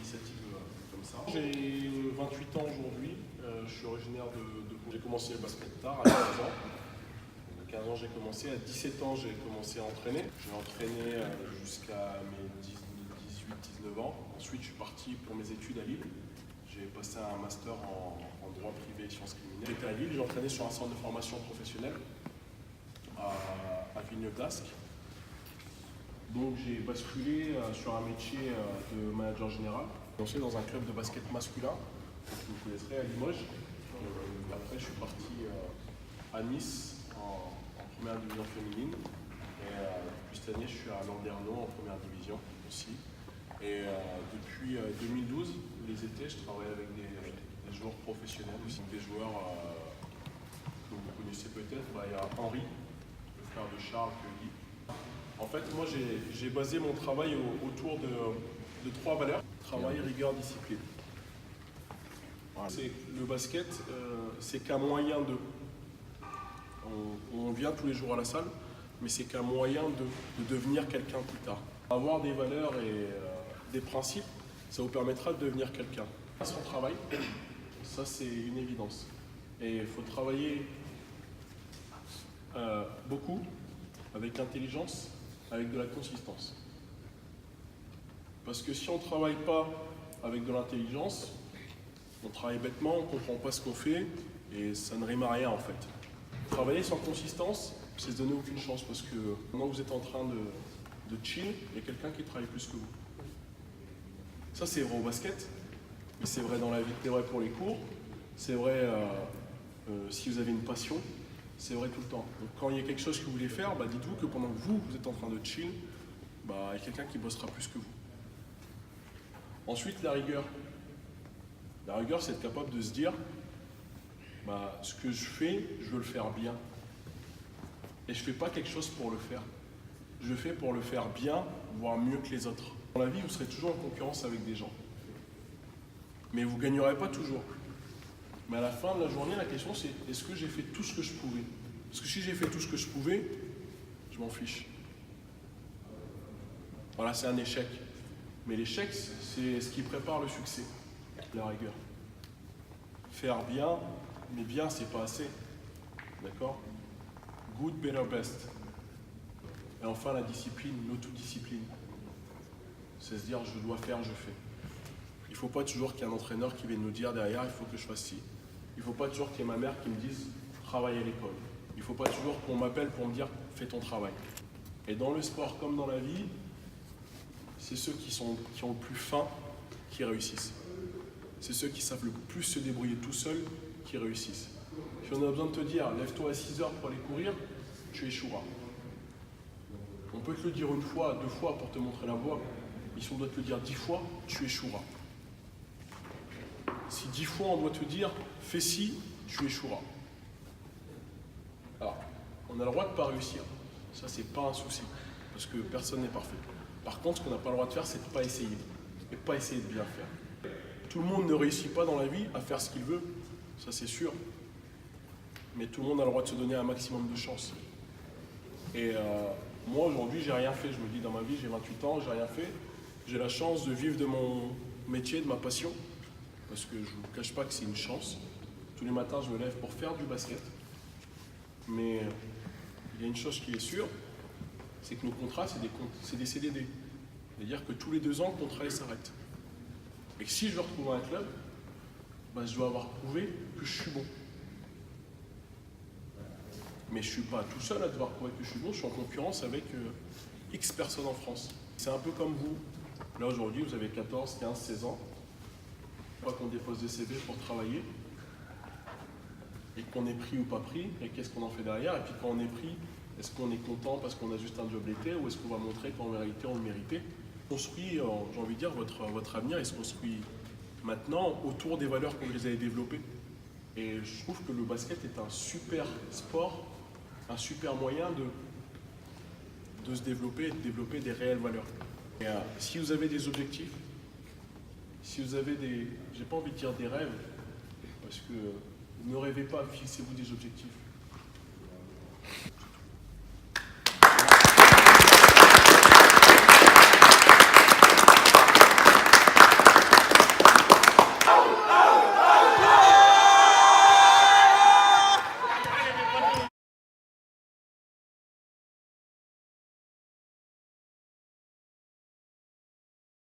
initiative comme ça. J'ai 28 ans aujourd'hui, je suis originaire de Pau. J'ai commencé le basket tard, à 15 ans. À 15 ans j'ai commencé, à 17 ans j'ai commencé à entraîner. J'ai entraîné jusqu'à mes 18-19 ans. Ensuite je suis parti pour mes études à Lille. J'ai passé un master en droit privé et sciences criminelles. J'étais à Lille, j'ai entraîné sur un centre de formation professionnelle à Villeneuve-d'Ascq. Donc j'ai basculé sur un métier de manager général. J'ai commencé dans un club de basket masculin, que vous connaisserez, à Limoges. Après je suis parti à Nice en première division féminine. Et depuis cette année je suis à Landerneau en première division aussi. Et depuis 2012, les étés, je travaille avec des joueurs professionnels aussi, des joueurs que vous connaissez peut-être. Il y a Henri, le frère de Charles, que Guy. En fait, moi, j'ai basé mon travail autour de 3 valeurs: travail, rigueur, discipline. Voilà. Le basket, c'est qu'un moyen de. On vient tous les jours à la salle, mais c'est qu'un moyen de devenir quelqu'un plus tard. Avoir des valeurs et des principes, ça vous permettra de devenir quelqu'un. Son travail, ça c'est une évidence. Et il faut travailler beaucoup, avec intelligence, avec de la consistance. Parce que si on ne travaille pas avec de l'intelligence, on travaille bêtement, on ne comprend pas ce qu'on fait, et ça ne rime à rien en fait. Travailler sans consistance, c'est se donner aucune chance, parce que pendant que vous êtes en train de chill, il y a quelqu'un qui travaille plus que vous. Ça c'est vrai au basket, mais c'est vrai dans la vie, c'est vrai pour les cours, c'est vrai si vous avez une passion, c'est vrai tout le temps. Donc quand il y a quelque chose que vous voulez faire, dites-vous que pendant que vous êtes en train de chill, il y a quelqu'un qui bossera plus que vous. Ensuite, la rigueur. La rigueur, c'est être capable de se dire, ce que je fais, je veux le faire bien. Et je ne fais pas quelque chose pour le faire. Je le fais pour le faire bien, voire mieux que les autres. Dans la vie, vous serez toujours en concurrence avec des gens. Mais vous ne gagnerez pas toujours. Mais à la fin de la journée, la question c'est, est-ce que j'ai fait tout ce que je pouvais? Parce que si j'ai fait tout ce que je pouvais, je m'en fiche. Voilà, c'est un échec. Mais l'échec, c'est ce qui prépare le succès, la rigueur. Faire bien, mais bien, c'est pas assez. D'accord? Good, better, best. Et enfin, la discipline, l'autodiscipline. C'est se dire, je dois faire, je fais. Il ne faut pas toujours qu'il y ait un entraîneur qui vienne nous dire derrière, il faut que je fasse ci. Il ne faut pas toujours qu'il y ait ma mère qui me dise, travaille à l'école. Il ne faut pas toujours qu'on m'appelle pour me dire, fais ton travail. Et dans le sport comme dans la vie, c'est ceux qui ont le plus faim qui réussissent. C'est ceux qui savent le plus se débrouiller tout seuls qui réussissent. Si on a besoin de te dire, lève-toi à 6 heures pour aller courir, tu échoueras. On peut te le dire une fois, 2 fois pour te montrer la voie, mais si on doit te le dire 10 fois, tu échoueras. Si 10 fois on doit te dire, fais ci, tu échoueras. Alors, on a le droit de ne pas réussir. Ça, c'est pas un souci, parce que personne n'est parfait. Par contre, ce qu'on n'a pas le droit de faire, c'est de ne pas essayer. Et pas essayer de bien faire. Tout le monde ne réussit pas dans la vie à faire ce qu'il veut, ça c'est sûr. Mais tout le monde a le droit de se donner un maximum de chance. Et moi, aujourd'hui, j'ai rien fait. Je me dis, dans ma vie, j'ai 28 ans, j'ai rien fait. J'ai la chance de vivre de mon métier, de ma passion. Parce que je ne vous cache pas que c'est une chance. Tous les matins, je me lève pour faire du basket. Mais il y a une chose qui est sûre, c'est que nos contrats, c'est des CDD. C'est-à-dire que tous les 2 ans, le contrat s'arrête. Et que si je veux retrouver un club, je dois avoir prouvé que je suis bon. Mais je ne suis pas tout seul à devoir prouver que je suis bon, je suis en concurrence avec X personnes en France. C'est un peu comme vous. Là aujourd'hui, vous avez 14, 15, 16 ans. Pas qu'on dépose des CV pour travailler. Et qu'on est pris ou pas pris, et qu'est-ce qu'on en fait derrière? Et puis quand on est pris, est-ce qu'on est content parce qu'on a juste un job l'été, ou est-ce qu'on va montrer qu'en réalité on le méritait? Construit, j'ai envie de dire, votre avenir, il se construit maintenant autour des valeurs que vous les avez développées. Et je trouve que le basket est un super sport, un super moyen de se développer et de développer des réelles valeurs. Et, si vous avez des objectifs, si vous avez j'ai pas envie de dire des rêves, parce que ne rêvez pas, fixez-vous des objectifs.